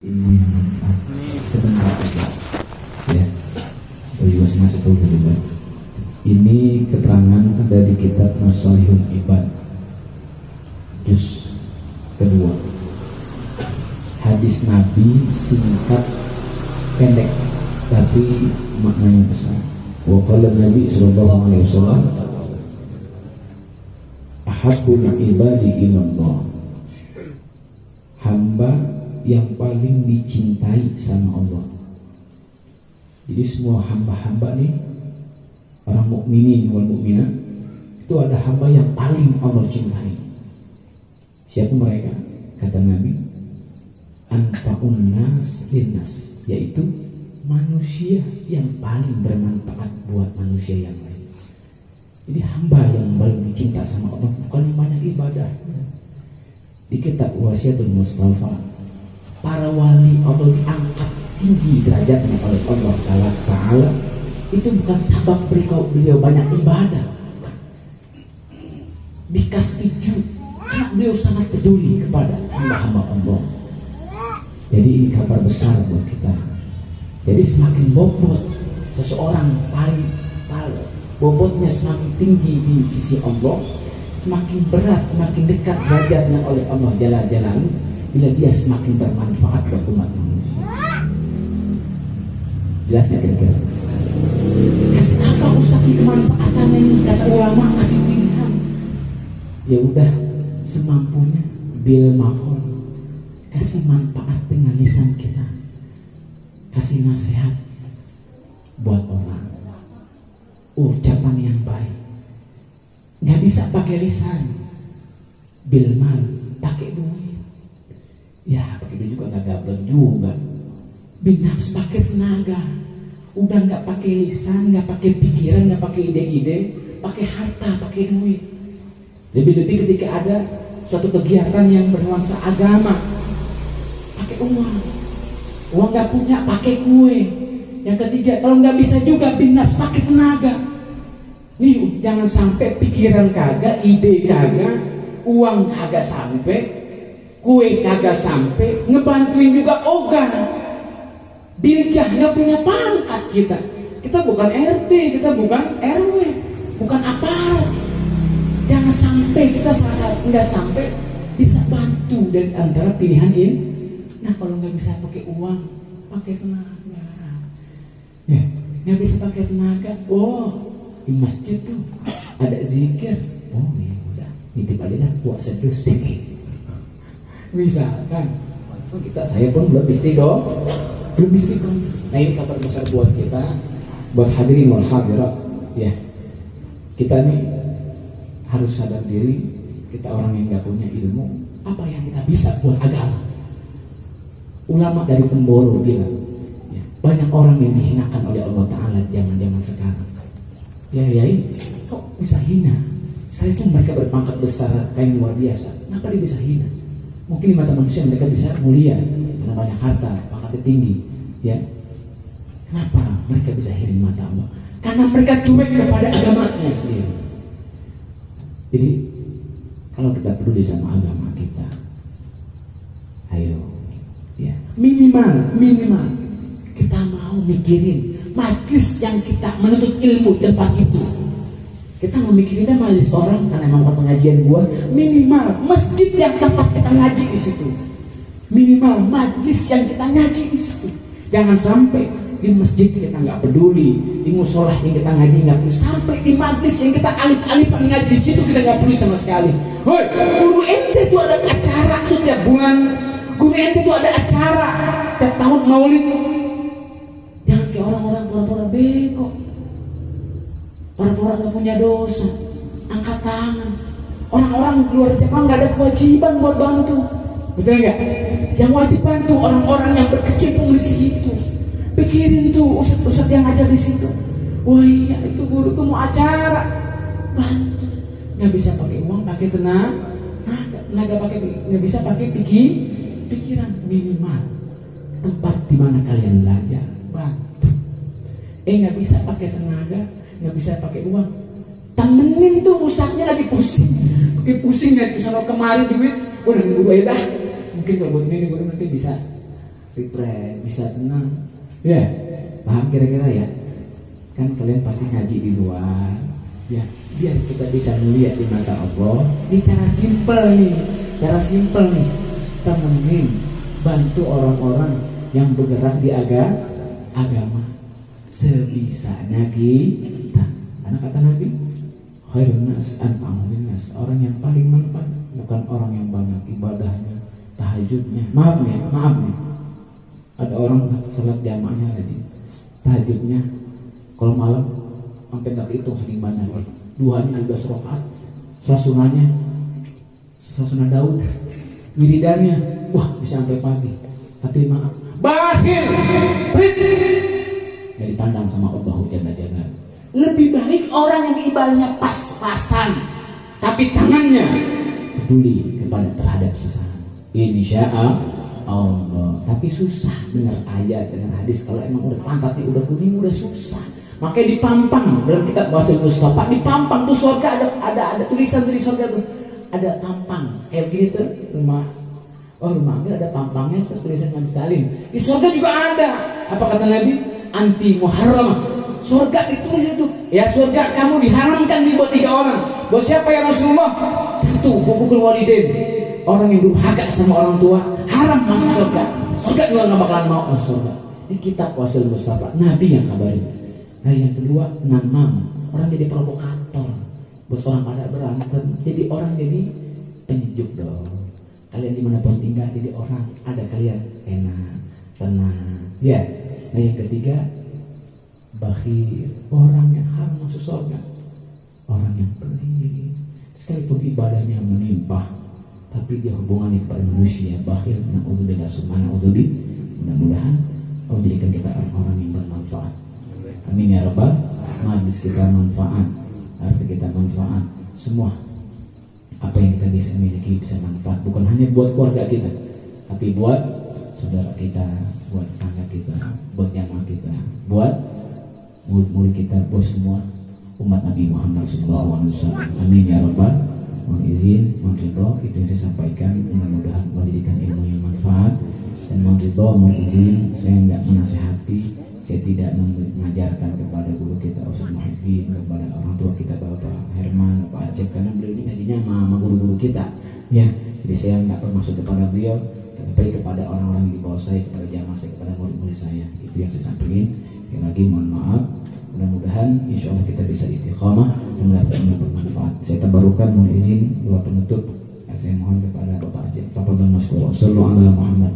Ini sebentar aja ya, atau juga setengah 10 juga. Ini keterangan ada di kitab Masalihul Ibad juz kedua. Hadis Nabi singkat pendek tapi maknanya besar. Wa qala Nabi sallallahu alaihi wasallam ahabbul ibadi ilallah, hamba yang paling dicintai sama Allah. Jadi semua hamba-hamba nih, orang mukminin wal mukminat, itu ada hamba yang paling Allah cintai. Siapa mereka? Kata Nabi, anfa'un nas linnas, yaitu manusia yang paling bermanfaat buat manusia yang lain. Jadi hamba yang paling dicinta sama Allah bukan yang banyak ibadahnya. Di kitab Wasiatul Mustafa, para wali Allah diangkat tinggi derajatnya oleh Allah Ta'ala, itu bukan sebab beliau banyak ibadah, bukan. Dikasih karena beliau sangat peduli kepada hamba-hamba Allah. Jadi ini kabar besar buat kita. Jadi semakin bobot seseorang paling bobotnya semakin tinggi di sisi Allah, semakin berat, semakin dekat derajatnya oleh Allah jalan-jalan, bila dia semakin bermanfaat buat umat manusia. Jelasnya kira-kira. Kasih apa usah kemanfaatannya ini, kata ulama, kasih pilihan. Ya udah semampunya, bil makon, kasih manfaat dengan lisan kita, kasih nasihat buat orang, ucapan yang baik. Nggak bisa pakai lisan, bil mal, pakai duit. Ya pakai duit juga nggak gablek juga. Binafs pakai tenaga. Udah nggak pakai lisan, nggak pakai pikiran, nggak pakai ide-ide, pakai harta, pakai duit. Lebih-lebih ketika ada suatu kegiatan yang bernuansa agama, pakai uang. Uang nggak punya, pakai kue. Yang ketiga, kalau nggak bisa juga binafs pakai tenaga. Nih jangan sampai pikiran kagak, ide kagak, uang kagak sampai, kue kagak sampai, ngebantuin juga ogah. Bincah nggak punya pangkat kita. Kita bukan RT, kita bukan RW, bukan aparat. Jangan sampai kita nggak sampai bisa bantu dari antara pilihan ini. Nah kalau nggak bisa pakai uang, pakai tenaga. Ya, nggak bisa pakai tenaga. Oh, di masjid tuh ada zikir. Oh ya udah, nitip aja dah puasa terus sedikit. Misalkan, saya pun belum istiqomah. Nah ini kabar besar buat kita, buat hadirin wal hadirat ya. Kita nih harus sadar diri, kita orang yang gak punya ilmu, apa yang kita bisa buat agama. Ulama dari Temboro bilang ya, banyak orang yang dihinakan oleh Allah Ta'ala zaman-zaman sekarang. Ya kok bisa hina? Saya pun mereka berpangkat besar kayak luar biasa, kenapa dia bisa hina? Mungkin di mata manusia mereka bisa mulia karena banyak harta, pangkatnya tinggi, ya. Kenapa mereka bisa hina di mata Allah? Karena mereka cuek kepada agamanya sendiri. Jadi kalau kita peduli sama agama kita, ayo, ya minimal kita mau mikirin majlis yang kita menuntut ilmu tempat itu. Kita memikirinnya majlis orang karena memang pengajian gua, minimal masjid yang tempat kita ngaji di situ, minimal majlis yang kita ngaji di situ. Jangan sampai di masjid kita nggak peduli, di musolah yang kita ngaji nggak peduli, sampai di majlis yang kita alif-alifan ngaji di situ kita nggak peduli sama sekali. Hoi, guru ente tuh ada acara tuh tiap bulan, guru ente tuh ada acara tiap tahun maulid. Jangan kayak orang-orang pura-pura bego. Orang-orang gak punya dosa, angkat tangan. Orang-orang keluar Jepang gak ada kewajiban buat bantu, betul gak? Yang wajib bantu orang-orang yang berkecimpung di situ. Pikirin tuh ustadz yang ngajar di situ. Wah iya itu guru tuh mau acara, bantu. Gak bisa pakai uang, pakai tenaga pakai, gak bisa pakai pikiran. Minimal tempat di mana kalian belajar, bantu. Gak bisa pakai tenaga, nggak bisa pakai uang, temenin tuh ustadznya lagi pusing dari kesana kemari duit, udah nunggu dah. Mungkin kalau buat ini guru nanti bisa refresh, bisa tenang. Ya, paham kira-kira ya? Kan kalian pasti ngaji di luar. Ya, biar kita bisa melihat di mata Allah. Ini cara simpel nih, Kita bantu orang-orang yang bergerak di agama sebisanya kita. Karena kata Nabi, khairun nas anfa'uhum linnas, orang yang paling manfaat bukan orang yang banyak ibadahnya, tahajudnya. Maaf nih. Ada orang salat jamaahnya tadi, tahajudnya kalau malam sampai nggak hitung saking banyak. Duhanya 12 rakaat, sunahnya sunah Daud, wiridannya, wah bisa sampai pagi. Tapi maaf, bakhil, nggak dipandang sama Allah Jalla. Lebih baik orang yang ibadahnya pas-pasan, tapi tangannya peduli terhadap sesama. Insya Allah. Tapi susah dengar ayat, dengar hadis. Kalau emang udah pantatnya udah kuning, udah susah. Makanya dipampang dalam kitab Wasil Mustafa, dipampang tuh surga, ada tulisan dari surga tuh, ada tampang kayak gini tuh rumah. Oh, rumah ada pampangnya tuh tulisan Nabi Salim. Di surga juga ada. Apa kata Nabi? Anti muharramah. Surga ditulis itu. Ya surga kamu diharamkan nih buat 3 orang. Buat siapa ya Rasulullah? 1, hukukul walidain. Orang yang durhaka sama orang tua haram masuk surga. Surga juga nggak bakalan mau masuk surga. Di kitab Wasil Mustafa, Nabi yang kabarin. Nah yang kedua, namam. Orang jadi provokator buat orang pada berantem. Jadi orang jadi penyejuk dong. Kalian dimanapun tinggal jadi orang ada kalian enak, tenang. Ya. Nah yang ketiga, bakhil. Orang yang haram masuk surga. Orang yang pelit. Sekalipun ibadahnya melimpah, tapi dia hubungannya kepada manusia bakhil. Na'udzubillah summa na'udzubillah. Mudah-mudahan Allah jadikan kita orang-orang yang bermanfaat. Amin ya rabbal. Majlis kita manfaat, harta kita manfaat. Semua apa yang kita bisa miliki bisa manfaat, bukan hanya buat keluarga kita, tapi buat saudara kita, buat tetangga kita, buat jamaah kita, buat murid-murid kita, buat semua umat Nabi Muhammad SAW. Amin ya rabbal. Mohon izin, mohon ridho, itu yang saya sampaikan. Mudah-mudahan menjadikan ilmu yang manfaat. Dan mohon ridho, mohon izin, saya nggak menasihati, saya tidak mengajarkan kepada guru kita Ustaz Muhyiddin, kepada orang tua kita Bapak Herman, Pak Acep, karena beliau ini ngajinya sama guru-guru kita. Ya, jadi saya nggak termasuk kepada beliau, tapi kepada orang-orang di bawah saya, kepada jamaah saya, kepada murid-murid saya. Itu yang saya sampaikan. Sekali lagi mohon maaf. Mudah-mudahan insya Allah kita bisa istiqamah dan mendapat ilmu bermanfaat. Saya tabarukan, mohon izin doa penutup. Saya mohon kepada Bapak Acep, Bapak dan Mas Sallallahu alaihi Muhammad.